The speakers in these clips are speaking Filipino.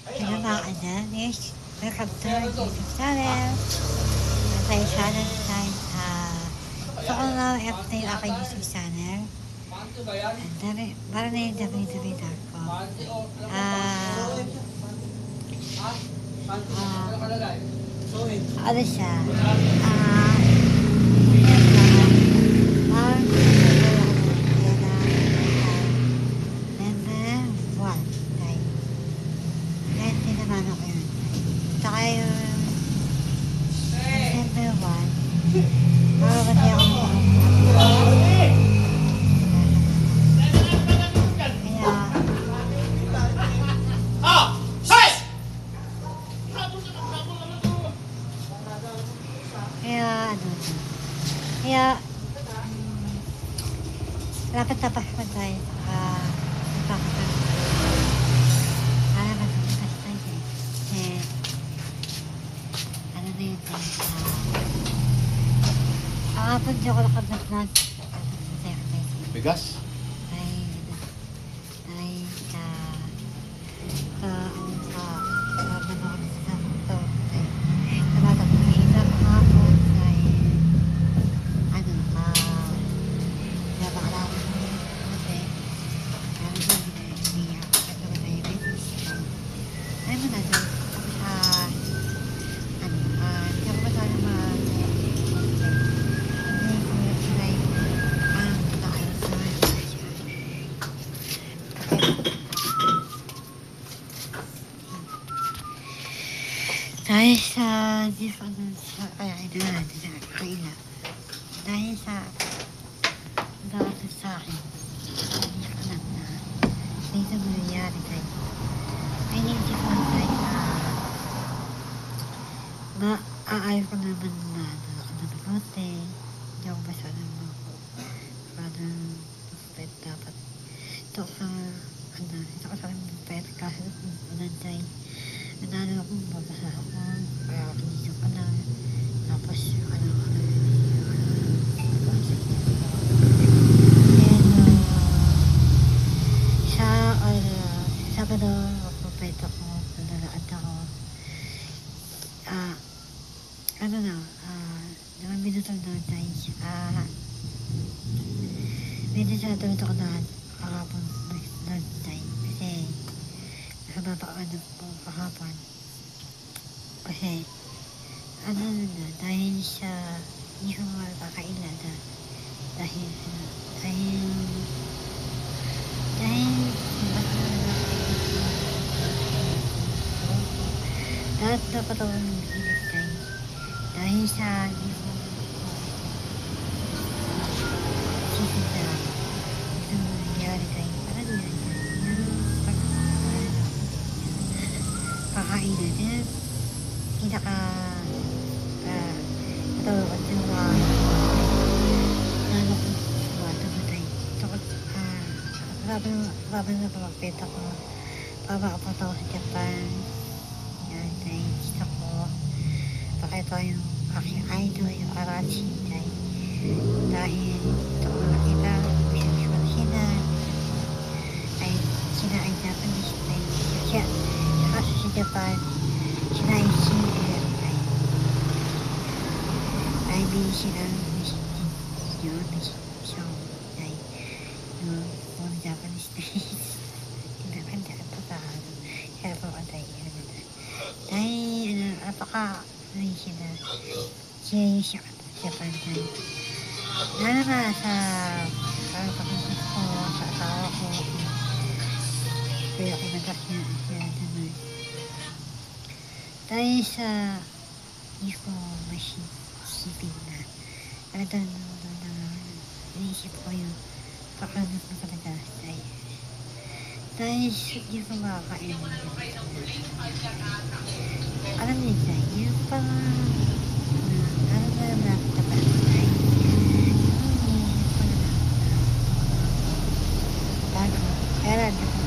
Hello mga kadanis, welcome to our YouTube channel. Tayo channel tayo gusto ko nga i-update yung aking YouTube channel. Para na yung dami-dami ko. Ano siya? Tsaka yung December 1, bago kasi ako kaya dapat tapos pa tayo kahapon di ako nakablog. Bigas? Dahil sa dahil sa dapat sa akin, hindi ko alam na dito mangyayari tayo. Ay, hindi ko alam tayo na aayon ko naman na nakakote, hindi ako basta naman ako. Parang dapat ito ka sa akin pet kasi nanday. Nanalo akong babasa ako, kaya kinisip ka na, tapos Sabado, magpapait ako, nalalaan ako, naman minutang doon tayo, minutang ako na kahapon doon tayo, kasi nakababaan po kahapon. Kasi, dahil sa hindi ko makakaila dahil lahat dapat ako mag-ingat tayo dahil sa hindi ko sisita ito nangyari tayo parang pakainan din katawag ng lalo ko tumatay laban na pamagpita ko papakapataw sa Japan. Yan, dahil gusto ko pakita yung aking idol, yung Arachi dahil ito ko nakita sila ay Japanese siya kasi sa Japan sila ay singer ay bili sila yun so ay yung mga Japanese hindi kaya po katay dahil apaka sila siya Japan lalo na sa pagkakas ko sa asawa ko kaya kinagas niya naman dahil sa hindi ko masisipin na talagang naisip ko yung pakakas mo talaga dahil hindi ko makakain alam niyo dyan yung pang nakatapat kaya hindi ko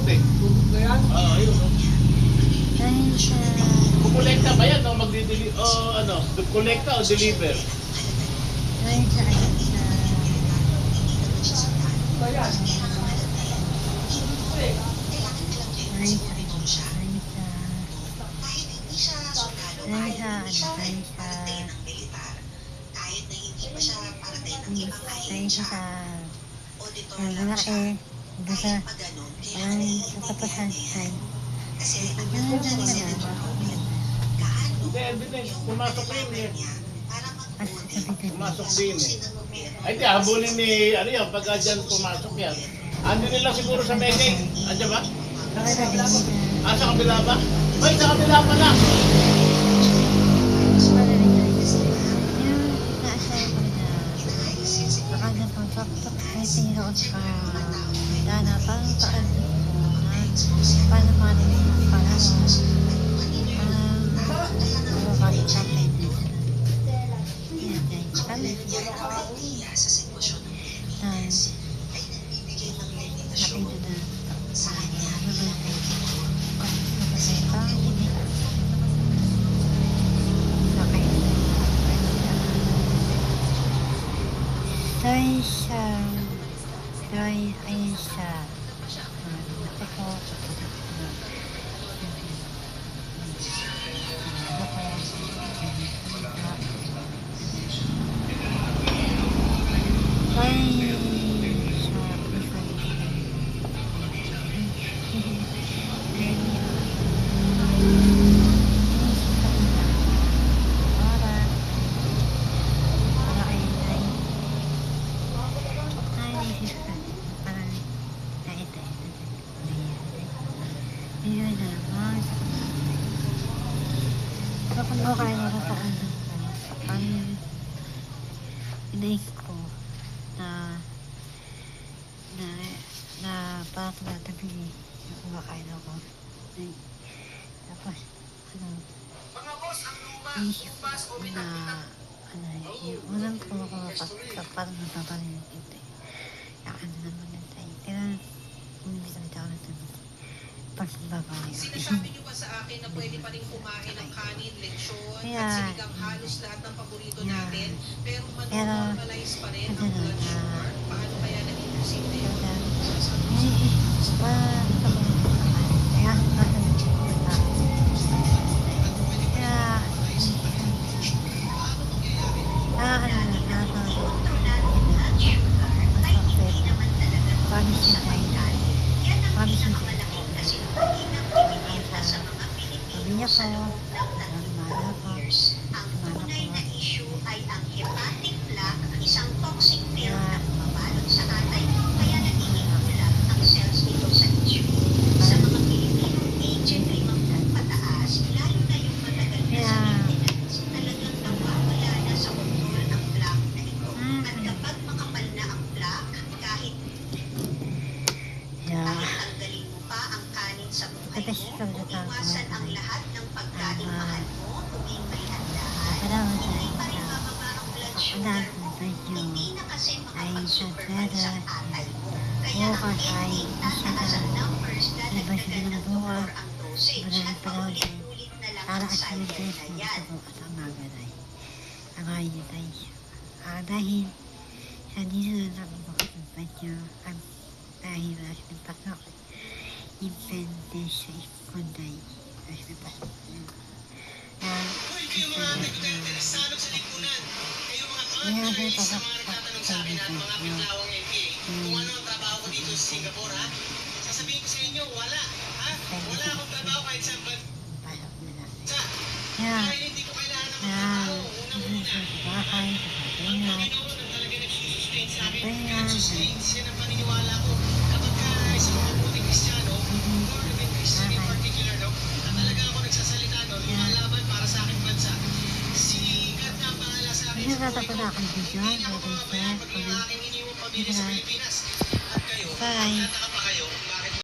puti. Oo, ayun. Oh. Dahil sa... Kukolekta ba yan o magdi-deliver? O ano, kolekta o deliver? Dahil sa ano, malaki, doon sa katapusan ay Hindi, evidence. Pumasok rin eh. Pumasok din eh. Ay, di, habulin ni, ano yan, pagka dyan pumasok yan. Ando nila siguro sa Megay. Andiyan ba? Ah, sa kabila ba? Ay, sa kabila pa na. Inaisip ko na parang tumatabi na kumakain ako. Tapos, iisip ko na yung unang kumakapat parang napaparin yung ito. Yakan na naman yun tayo. Kaya, bumibit ako ng tabi. Pagbabayo. Sinasabi niyo ba sa akin na pwede pa rin kumain ng kanin, lechon, at sinigang halos lahat ng paborito natin, pero manormalize pa rin ang blood sugar? Paano kaya naging posible? Ang tunay na issue ay ang hepatic plaque, isang toxic film na bumabalot sa atay, kaya nagiging bulag ang cells nito sa tissue. Sa mga Pilipino, aged ay pataas, lalo na yung matagal na sa maintenance, talagang nawawala na sa kontrol ang plaque na ito. At kapag makapal na ang plaque, kahit tanggalin mo pa ang kanin sa buhay mo, iwasan ang lahat ng pagkain mahal mo, tuwing may handaan, hindi pa rin bababa ang blood sugar mo. Hindi na kasi makapag-supervise ang atay mo. Kaya ang ending, tataas ang numbers, dadagdagan ng doktor ang dosage at paulit-ulit na lang ang cycle na yan. Dahil sa dito na nakapagpapat nyo ang nahiras ng pasok, impente sa ikunday as na pasok nyo. Uy, kayo mga nagtatanong sa lipunan. Kayo mga Kaya sa mga nagtatanong sa akin at mga biglawang NPA. Kung ano ang trabaho ko dito sa Singapore, ha? Sasabihin ko sa inyo, wala. Ha? Wala akong trabaho kahit sa pasok na natin. bansa. Kaya, Dahil hindi ko kailangan ng trabaho. Unang-una, sa bahay, sa ang patinga, Panginoon ang talaga nagsusustain sa akin. Kaya, Nagsusustain, yan ang paniniwala ko. Kapag ka isang mabuting Kristiyano, born again Christian in particular, no? Na talaga ako nagsasalita, no? Lumalaban para sa aking bansa. Si God na ang bahala sa akin. hindi natatapos ako ng video, Hindi niya ako pero mapabayaan sa pag yung aking iniwang pamilya sa Pilipinas. At kayo, Bye. at